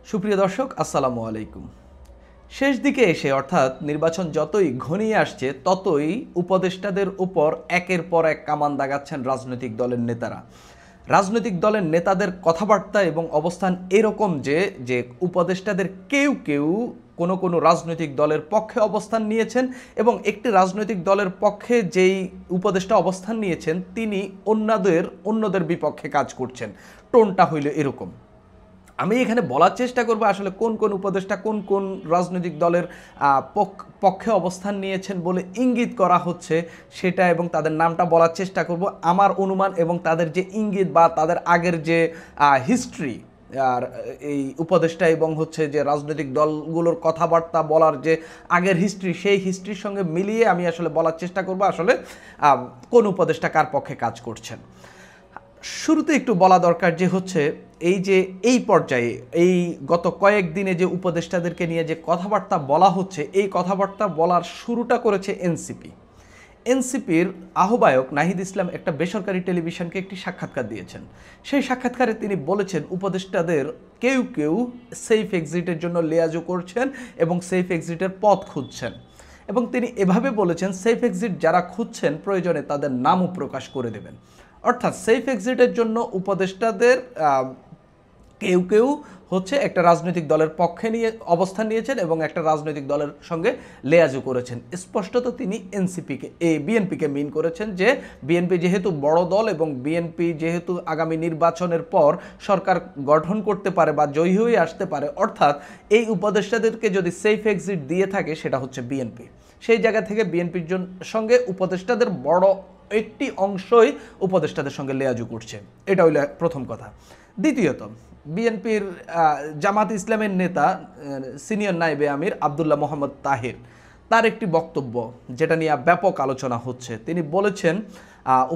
সুপ্রিয় দর্শক, আসসালামু আলাইকুম। শেষ দিকে এসে অর্থাৎ নির্বাচন যতই ঘনিয়ে আসছে ততই উপদেষ্টাদের উপর একের পর এক কামান দাগাচ্ছেন রাজনৈতিক দলের নেতারা। রাজনৈতিক দলের নেতাদের কথাবার্তা এবং অবস্থান এরকম যে যে উপদেষ্টাদের কেউ কেউ কোনো কোনো রাজনৈতিক দলের পক্ষে অবস্থান নিয়েছেন এবং একটি রাজনৈতিক দলের পক্ষে যেই উপদেষ্টা অবস্থান নিয়েছেন তিনি অন্যদের বিপক্ষে কাজ করছেন। টোনটা হইল এরকম। আমি এখানে বলার চেষ্টা করব আসলে কোন কোন উপদেষ্টা কোন কোন রাজনৈতিক দলের পক্ষে অবস্থান নিয়েছেন বলে ইঙ্গিত করা হচ্ছে সেটা, এবং তাদের নামটা বলার চেষ্টা করব। আমার অনুমান এবং তাদের যে ইঙ্গিত বা তাদের আগের যে হিস্ট্রি আর এই উপদেষ্টা এবং হচ্ছে যে রাজনৈতিক দলগুলোর কথাবার্তা বলার যে আগের হিস্ট্রি, সেই হিস্ট্রির সঙ্গে মিলিয়ে আমি আসলে বলার চেষ্টা করব আসলে কোন উপদেষ্টা কার পক্ষে কাজ করছেন। শুরুতে একটু বলা দরকার যে হচ্ছে এই পর্যায়ে এই গত কয়েকদিনে যে উপদেষ্টাদেরকে নিয়ে যে কথাবার্তা বলা হচ্ছে, এই কথাবার্তা বলার শুরুটা করেছে এনসিপির আহ্বায়ক নাহিদ ইসলাম একটা বেসরকারি টেলিভিশনকে একটি সাক্ষাৎকার দিয়েছেন। সেই সাক্ষাৎকারে তিনি বলেছেন উপদেষ্টাদের কেউ কেউ সেফ এক্সিটের জন্য লেয়াজো করছেন এবং সেফ এক্সিটের পথ খুঁজছেন, এবং তিনি এভাবে বলেছেন সেফ এক্সিট যারা খুঁজছেন প্রয়োজনে তাদের নামও প্রকাশ করে দেবেন। অর্থাৎ সেফ এক্সিটের জন্য উপদেষ্টাদের কেউ কেউ হচ্ছে একটা রাজনৈতিক দলের পক্ষে নিয়ে অবস্থান নিয়েছেন এবং একটা রাজনৈতিক দলের সঙ্গে লেয়াজু করেছেন। স্পষ্টত তিনি বিএনপিকে মিন করেছেন যে বিএনপি যেহেতু বড় দল এবং বিএনপি যেহেতু আগামী নির্বাচনের পর সরকার গঠন করতে পারে বা জয়ী হয়ে আসতে পারে, অর্থাৎ এই উপদেষ্টাদেরকে যদি সেফ এক্সিট দিয়ে থাকে সেটা হচ্ছে বিএনপি। সেই জায়গা থেকে বিএনপির সঙ্গে উপদেষ্টাদের বড় একটি অংশই উপদেষ্টাদের সঙ্গে লেয়াজু করছে। এটা হইল প্রথম কথা। দ্বিতীয়ত, বিএনপির জামাত ইসলামের নেতা সিনিয়র নায়েবে আমির আবদুল্লাহ মোহাম্মদ তাহির, তার একটি বক্তব্য যেটা নিয়ে ব্যাপক আলোচনা হচ্ছে। তিনি বলেছেন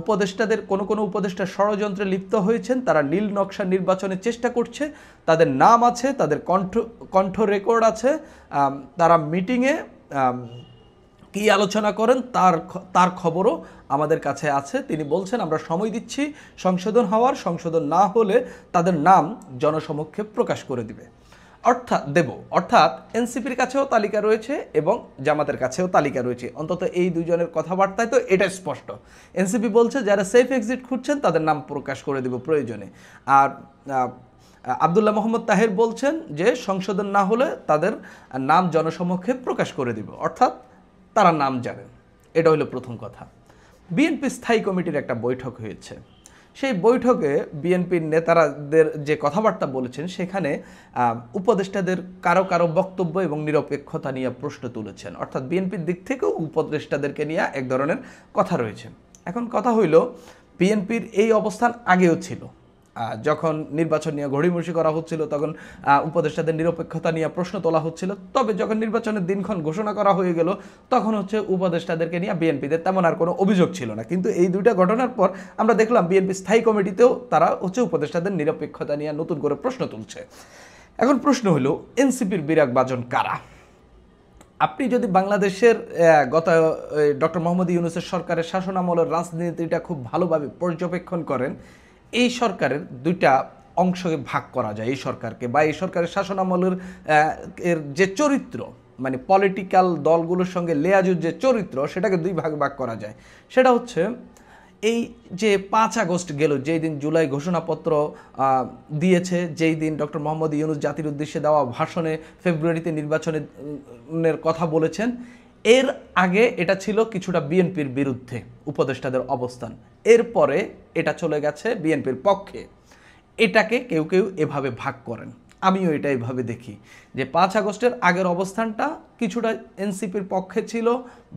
উপদেষ্টাদের কোনো উপদেষ্টা ষড়যন্ত্রে লিপ্ত হয়েছেন, তারা নীল নকশা নির্বাচনের চেষ্টা করছে, তাদের নাম আছে, তাদের কণ্ঠ রেকর্ড আছে, তারা মিটিংয়ে কী আলোচনা করেন তার খবরও আমাদের কাছে আছে। তিনি বলছেন আমরা সময় দিচ্ছি সংশোধন না হলে তাদের নাম জনসমক্ষে প্রকাশ করে দিবে, অর্থাৎ এনসিপির কাছেও তালিকা রয়েছে এবং জামাতের কাছেও তালিকা রয়েছে। অন্তত এই দুজনের কথাবার্তায় তো এটা স্পষ্ট। এনসিপি বলছে যারা সেফ এক্সিট খুঁজছেন তাদের নাম প্রকাশ করে দেব প্রয়োজনে, আর আবদুল্লাহ মোহাম্মদ তাহের বলছেন যে সংশোধন না হলে তাদের নাম জনসমক্ষে প্রকাশ করে দিব, অর্থাৎ তারা নাম জানেন। এটা হলো প্রথম কথা। বিএনপি স্থায়ী কমিটির একটা বৈঠক হয়েছে। সেই বৈঠকে বিএনপির নেতারাদের যে কথাবার্তা বলেছেন সেখানে উপদেষ্টাদের কারো বক্তব্য এবং নিরপেক্ষতা নিয়ে প্রশ্ন তুলেছেন, অর্থাৎ বিএনপির দিক থেকেও উপদেষ্টাদেরকে নিয়ে এক ধরনের কথা রয়েছে। এখন কথা হইল বিএনপির এই অবস্থান আগেও ছিল, যখন নির্বাচন নিয়ে ঘড়িমুড়ি করা হচ্ছিল তখন উপদেষ্টাদের নিরপেক্ষতা নিয়ে প্রশ্ন তোলা হচ্ছিল। তবে যখন নির্বাচনের দিনক্ষণ ঘোষণা করা হয়ে গেল তখন হচ্ছে উপদেষ্টাদেরকে নিয়ে বিএনপিদের তেমন আর কোনো অভিযোগ ছিল না। কিন্তু এই দুইটা ঘটনার পর আমরা দেখলাম বিএনপি স্থায়ী কমিটিতেও তারা হচ্ছে উপদেষ্টাদের নিরপেক্ষতা নিয়ে নতুন করে প্রশ্ন তুলছে। এখন প্রশ্ন হলো এনসিপির বিরাগভাজন কারা? আপনি যদি বাংলাদেশের গত ডক্টর মোহাম্মদ ইউনূসের সরকারের শাসনামলের রাজনীতিটা খুব ভালোভাবে পর্যবেক্ষণ করেন, এই সরকারের দুইটা অংশকে ভাগ করা যায়। এই সরকারকে বা এই সরকারের শাসনামলের এর যে চরিত্র, মানে পলিটিক্যাল দলগুলোর সঙ্গে লেয়াজুর যে চরিত্র, সেটাকে দুই ভাগ করা যায়। সেটা হচ্ছে এই যে 5 আগস্ট গেল, যেই দিন জুলাই ঘোষণাপত্র দিয়েছে, যেই দিন ডক্টর মোহাম্মদ ইউনূস জাতির উদ্দেশ্যে দেওয়া ভাষণে ফেব্রুয়ারিতে নির্বাচনের কথা বলেছেন, এর আগে এটা ছিল কিছুটা বিএনপির বিরুদ্ধে উপদেষ্টাদের অবস্থান, এরপরে এটা চলে গেছে বিএনপির পক্ষে। এটাকে কেউ কেউ এভাবে ভাগ করেন, আমিও এটা এভাবে দেখি যে 5 আগস্টের আগের অবস্থানটা কিছুটা এনসিপির পক্ষে ছিল,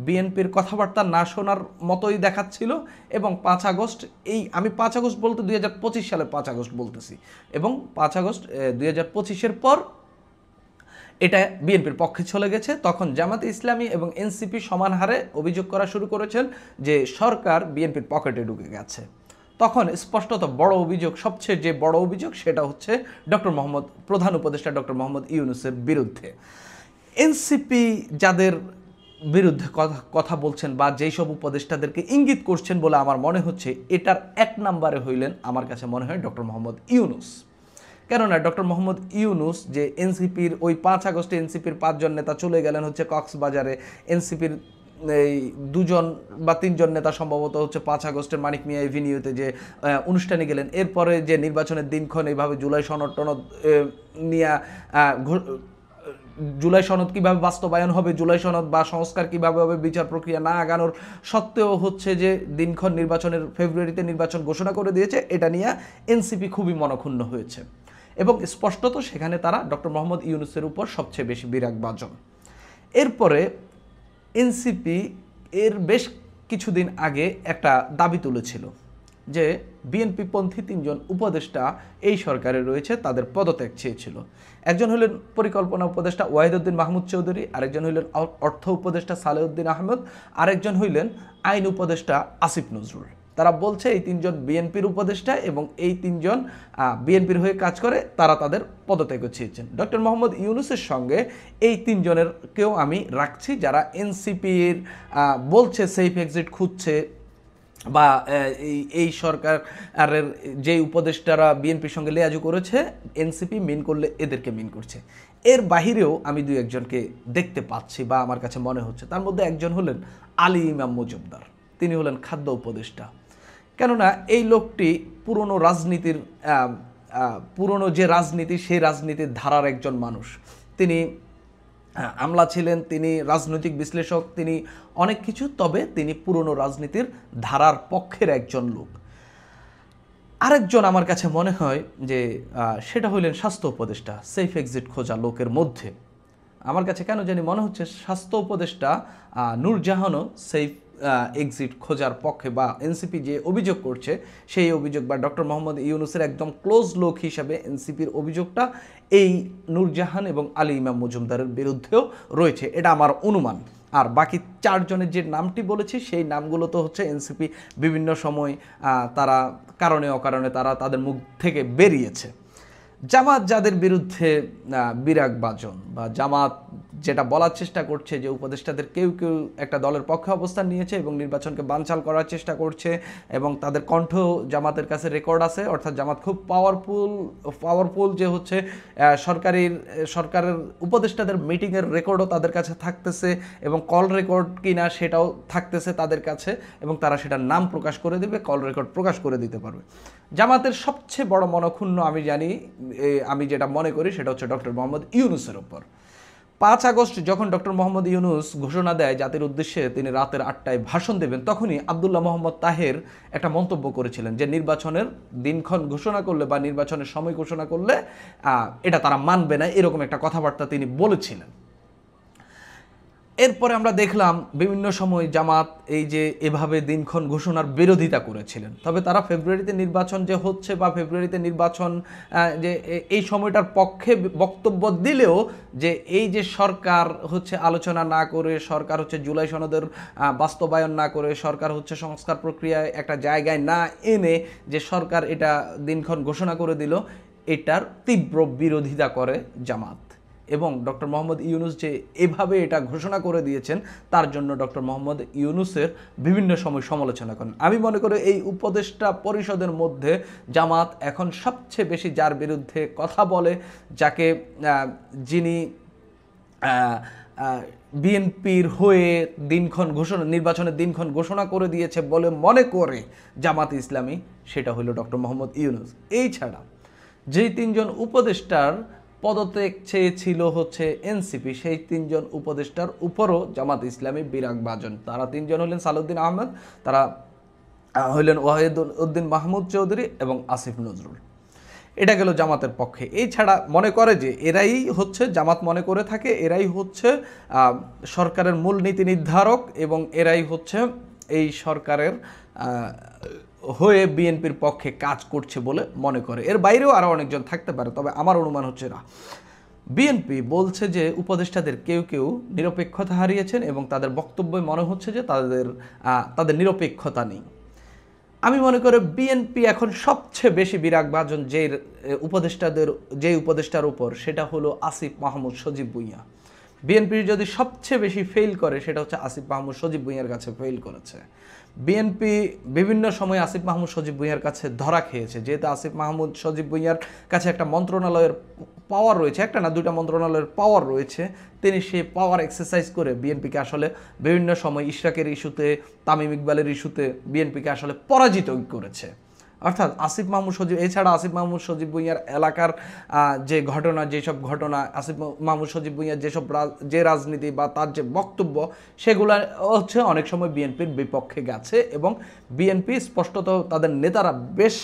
বিএনপির কথাবার্তা না শোনার মতোই দেখাচ্ছিল, এবং 5 আগস্ট আমি 5 আগস্ট বলতে 2025 সালের 5 আগস্ট বলতেছি, এবং 5 আগস্ট 2025-এর পর এটা বিএনপির পক্ষে চলে গেছে। তখন জামাতে ইসলামী এবং এনসিপি সমান হারে অভিযোগ করা শুরু করেছেন যে সরকার বিএনপির পকেটে ঢুকে গেছে। তখন স্পষ্টত সবচেয়ে যে বড় অভিযোগ সেটা হচ্ছে প্রধান উপদেষ্টা ডক্টর মোহাম্মদ ইউনূসের বিরুদ্ধে। এনসিপি যাদের বিরুদ্ধে কথা বলছেন বা যেই সব উপদেষ্টাদেরকে ইঙ্গিত করছেন বলে আমার মনে হচ্ছে, এটার 1 নম্বরে হইলেন আমার কাছে মনে হয় ডক্টর মোহাম্মদ ইউনূস। কেননা ডক্টর মোহাম্মদ ইউনুস যে এনসিপির ওই 5 আগস্টে এনসিপির 5 জন নেতা চলে গেলেন হচ্ছে কক্সবাজারে, এনসিপির এই 2 জন বা 3 জন নেতা সম্ভবত হচ্ছে 5 আগস্টের মানিক মিয়া এভিনিউতে যে অনুষ্ঠানে গেলেন, এরপরে যে নির্বাচনের দিনক্ষণ এইভাবে জুলাই সনদ টনদ নিয়ে জুলাই সনদ কীভাবে বাস্তবায়ন হবে, জুলাই সনদ বা সংস্কার কীভাবে হবে, বিচার প্রক্রিয়া না আগানোর সত্ত্বেও হচ্ছে যে দিনক্ষণ নির্বাচনের ফেব্রুয়ারিতে নির্বাচন ঘোষণা করে দিয়েছে, এটা নিয়ে এনসিপি খুবই মনক্ষুণ্ণ হয়েছে এবং স্পষ্টত সেখানে তারা ডক্টর মোহাম্মদ ইউনুসের উপর সবচেয়ে বেশি বিরাগভাজন। এরপরে এনসিপি এর বেশ কিছুদিন আগে একটা দাবি তুলেছিল যে বিএনপিপন্থী 3 জন উপদেষ্টা এই সরকারে রয়েছে, তাদের পদত্যাগ চেয়েছিল। একজন হলেন পরিকল্পনা উপদেষ্টা ওয়াহিদউদ্দিন মাহমুদ চৌধুরী, আরেকজন হইলেন অর্থ উপদেষ্টা সালেউদ্দিন আহমেদ, আরেকজন হইলেন আইন উপদেষ্টা আসিফ নজরুল। তারা বলছে এই 3 জন বিএনপির উপদেষ্টা এবং এই 3 জন বিএনপির হয়ে কাজ করে, তারা তাদের পদত্যাগ চেয়েছেন। ডক্টর মোহাম্মদ ইউনুসের সঙ্গে এই 3 জনেরকেও আমি রাখছি, যারা এনসিপির বলছে সেফ এক্সিট খুঁজছে বা এই সরকারের যে উপদেষ্টারা বিএনপির সঙ্গে লেয়াজু করেছে, এনসিপি মিন করলে এদেরকে মিন করছে। এর বাহিরেও আমি 2-1 জনকে দেখতে পাচ্ছি বা আমার কাছে মনে হচ্ছে। তার মধ্যে একজন হলেন আলী ইমাম মজুমদার, তিনি হলেন খাদ্য উপদেষ্টা। কেননা এই লোকটি পুরনো রাজনীতির পুরনো যে রাজনীতি, সেই রাজনীতির ধারার একজন মানুষ। তিনি আমলা ছিলেন, তিনি রাজনৈতিক বিশ্লেষক, তিনি অনেক কিছু, তবে তিনি পুরনো রাজনীতির ধারার পক্ষের একজন লোক। আরেকজন আমার কাছে মনে হয় যে সেটা হইলেন স্বাস্থ্য উপদেষ্টা, সেফ এক্সিট খোঁজা লোকের মধ্যে। আমার কাছে কেন জানি মনে হচ্ছে স্বাস্থ্য উপদেষ্টা নূরজাহানও সেফ এক্সিট খোঁজার পক্ষে, বা এনসিপি যে অভিযোগ করছে সেই অভিযোগ, বা ডক্টর মোহাম্মদ ইউনুসের একদম ক্লোজ লোক হিসাবে এনসিপির অভিযোগটা এই নূরজাহান এবং আলী ইমাম মজুমদারের বিরুদ্ধেও রয়েছে, এটা আমার অনুমান। আর বাকি 4 জনের যে নামটি বলেছি সেই নামগুলো তো হচ্ছে এনসিপি বিভিন্ন সময় তারা কারণে অকারণে তারা তাদের মুখ থেকে বেরিয়েছে। জামাত যাদের বিরুদ্ধে বিরাগভাজন বা জামাত যেটা বলার চেষ্টা করছে যে উপদেষ্টাদের কেউ কেউ একটা দলের পক্ষে অবস্থান নিয়েছে এবং নির্বাচনকে বানচাল করার চেষ্টা করছে, এবং তাদের কণ্ঠ জামাতের কাছে রেকর্ড আছে, অর্থাৎ জামাত খুব পাওয়ারফুল যে হচ্ছে সরকারের উপদেষ্টাদের মিটিংয়ের রেকর্ডও তাদের কাছে থাকতেছে, এবং কল রেকর্ড কিনা সেটাও থাকতেছে তাদের কাছে, এবং তারা সেটার নাম প্রকাশ করে দেবে, কল রেকর্ড প্রকাশ করে দিতে পারবে। জামাতের সবচেয়ে বড় মনক্ষুণ্ণ আমি যেটা মনে করি সেটা হচ্ছে ডক্টর মোহাম্মদ ইউনুসের উপর। 5 আগস্ট যখন ডক্টর মোহাম্মদ ইউনুস ঘোষণা দেয় জাতির উদ্দেশ্যে তিনি রাতের 8টায় ভাষণ দেবেন, তখনই আবদুল্লাহ মোহাম্মদ তাহের একটা মন্তব্য করেছিলেন যে নির্বাচনের দিনক্ষণ ঘোষণা করলে বা নির্বাচনের সময় ঘোষণা করলে এটা তারা মানবে না, এরকম একটা কথাবার্তা তিনি বলেছিলেন। এরপরে আমরা দেখলাম বিভিন্ন সময় জামাত এই যে এভাবে দিনক্ষণ ঘোষণার বিরোধিতা করেছিলেন, তবে তারা ফেব্রুয়ারিতে নির্বাচন যে হচ্ছে বা ফেব্রুয়ারিতে নির্বাচন যে এই সময়টার পক্ষে বক্তব্য দিলেও যে এই যে সরকার হচ্ছে আলোচনা না করে, সরকার হচ্ছে জুলাই সনদের বাস্তবায়ন না করে, সরকার হচ্ছে সংস্কার প্রক্রিয়ায় একটা জায়গায় না এনে যে সরকার এটা দিনক্ষণ ঘোষণা করে দিল, এটার তীব্র বিরোধিতা করে জামাত। এবং ডক্টর মোহাম্মদ ইউনুস যে এভাবে এটা ঘোষণা করে দিয়েছেন তার জন্য ডক্টর মোহাম্মদ ইউনুসের বিভিন্ন সময় সমালোচনা করেন। আমি মনে করি এই উপদেষ্টা পরিষদের মধ্যে জামাত এখন সবচেয়ে বেশি যার বিরুদ্ধে কথা বলে, যাকে যিনি বিএনপির হয়ে নির্বাচনের দিনক্ষণ ঘোষণা করে দিয়েছে বলে মনে করে জামাত ইসলামী, সেটা হলো ডক্টর মোহাম্মদ ইউনুস। এই ছাড়া যেই 3 জন উপদেষ্টার পদত্যাগ চেয়েছিল হচ্ছে এনসিপি, সেই 3 জন উপদেষ্টার উপরও জামাত ইসলামী বিরাগভাজন। তারা 3 জন হলেন সালেউদ্দিন আহমেদ, তারা হইলেন ওয়াহিদউদ্দিন মাহমুদ চৌধুরী এবং আসিফ নজরুল। এটা গেল জামাতের পক্ষে। এই ছাড়া মনে করে যে জামাত মনে করে থাকে এরাই হচ্ছে সরকারের মূল নীতি নির্ধারক এবং এরাই হচ্ছে এই সরকারের হয়ে বিএনপির পক্ষে কাজ করছে বলে মনে করে। এর বাইরেও আরও অনেকজন থাকতে পারে, তবে আমার অনুমান হচ্ছে না। বিএনপি বলছে যে উপদেষ্টাদের কেউ কেউ নিরপেক্ষতা হারিয়েছেন এবং তাদের বক্তব্যে মনে হচ্ছে যে তাদের নিরপেক্ষতা নেই। আমি মনে করি বিএনপি এখন সবচেয়ে বেশি বিরাগভাজন যে উপদেষ্টার উপর, সেটা হলো আসিফ মাহমুদ সজীব ভুঁইয়া। বিএনপির যদি সবচেয়ে বেশি ফেল করে সেটা হচ্ছে আসিফ মাহমুদ সজীব ভুঁইয়ার কাছে ফেল করেছে। বিএনপি বিভিন্ন সময় আসিফ মাহমুদ সজীব ভুঁইয়ার কাছে ধরা খেয়েছে, যেহেতু আসিফ মাহমুদ সজীব ভুঁইয়ার কাছে একটা মন্ত্রণালয়ের পাওয়ার রয়েছে, একটা না দুইটা মন্ত্রণালয়ের পাওয়ার রয়েছে, তিনি সেই পাওয়ার এক্সারসাইজ করে বিএনপিকে আসলে বিভিন্ন সময় ইশরাকের ইস্যুতে, তামিম ইকবালের ইস্যুতে বিএনপিকে আসলে পরাজিত করেছে। অর্থাৎ আসিফ মাহমুদ সজীব, এছাড়া আসিফ মাহমুদ সজীব ভুঁইয়ার এলাকার যে ঘটনা, যেসব ঘটনা, আসিফ মাহমুদ সজীব ভুঁইয়ার যেসব যে রাজনীতি বা তার যে বক্তব্য, সেগুলো হচ্ছে অনেক সময় বিএনপির বিপক্ষে গেছে এবং বিএনপি স্পষ্টত তাদের নেতারা বেশ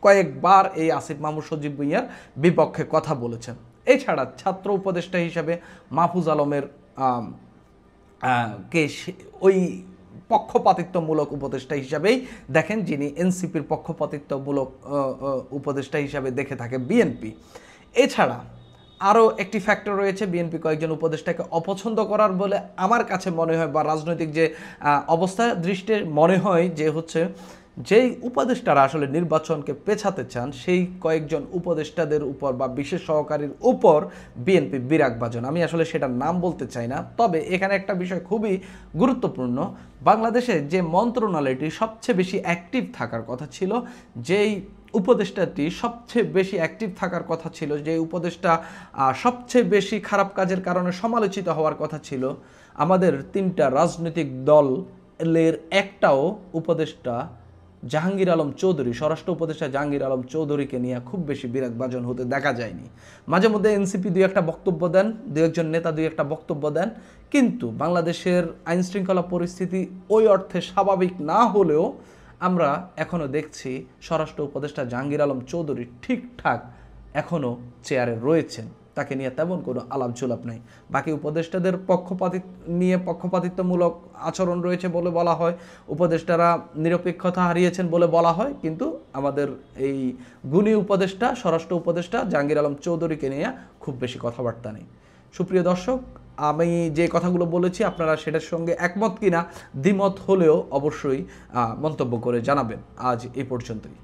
কয়েকবার এই আসিফ মাহমুদ সজীব ভুঁইয়ার বিপক্ষে কথা বলেছেন। এছাড়া ছাত্র উপদেষ্টা হিসাবে মাহফুজ আলমের কে ওই পক্ষপাতিত্বমূলক উপদেষ্টা হিসাবেই দেখেন, যিনি এনসিপির পক্ষপাতিত্বমূলক উপদেষ্টা হিসাবে দেখে থাকে বিএনপি। এছাড়া আরও একটি ফ্যাক্টর রয়েছে, বিএনপি কয়েকজন উপদেষ্টাকে অপছন্দ করার বলে আমার কাছে মনে হয়, বা রাজনৈতিক যে অবস্থা দৃষ্টে মনে হয় যে হচ্ছে যেই উপদেষ্টারা আসলে নির্বাচনকে পেছাতে চান, সেই কয়েকজন উপদেষ্টাদের উপর বা বিশেষ সহকারীর উপর বিএনপি বিরাগভাজন। আমি আসলে সেটার নাম বলতে চাই না, তবে এখানে একটা বিষয় খুবই গুরুত্বপূর্ণ। বাংলাদেশে যে মন্ত্রণালয়টি সবচেয়ে বেশি অ্যাক্টিভ থাকার কথা ছিল, যেই উপদেষ্টাটি সবচেয়ে বেশি অ্যাক্টিভ থাকার কথা ছিল, যে উপদেষ্টা সবচেয়ে বেশি খারাপ কাজের কারণে সমালোচিত হওয়ার কথা ছিল, আমাদের তিনটা রাজনৈতিক দলের একটাও উপদেষ্টা জাহাঙ্গীর আলম চৌধুরী, স্বরাষ্ট্র উপদেষ্টা জাহাঙ্গীর আলম চৌধুরীকে নিয়ে খুব বেশি বিরাগভাজন হতে দেখা যায়নি। মাঝে মধ্যে এনসিপি দুই একটা বক্তব্য দেন, দুই একজন নেতা দুই একটা বক্তব্য দেন, কিন্তু বাংলাদেশের আইন শৃঙ্খলা পরিস্থিতি ওই অর্থে স্বাভাবিক না হলেও আমরা এখনও দেখছি স্বরাষ্ট্র উপদেষ্টা জাহাঙ্গীর আলম চৌধুরী ঠিকঠাক এখনও চেয়ারে রয়েছেন, তাকে নিয়ে তেমন কোনো আলাপ জুলাপ নেই। বাকি উপদেষ্টাদের পক্ষপাতিত্বমূলক আচরণ রয়েছে বলে বলা হয়, উপদেষ্টারা নিরপেক্ষতা হারিয়েছেন বলে বলা হয়, কিন্তু আমাদের এই গুণী উপদেষ্টা, স্বরাষ্ট্র উপদেষ্টা জাহাঙ্গীর আলম চৌধুরীকে নিয়ে খুব বেশি কথাবার্তা নেই। সুপ্রিয় দর্শক, আমি যে কথাগুলো বলেছি আপনারা সেটার সঙ্গে একমত কিনা, দ্বিমত হলেও অবশ্যই মন্তব্য করে জানাবেন। আজ এই পর্যন্তই।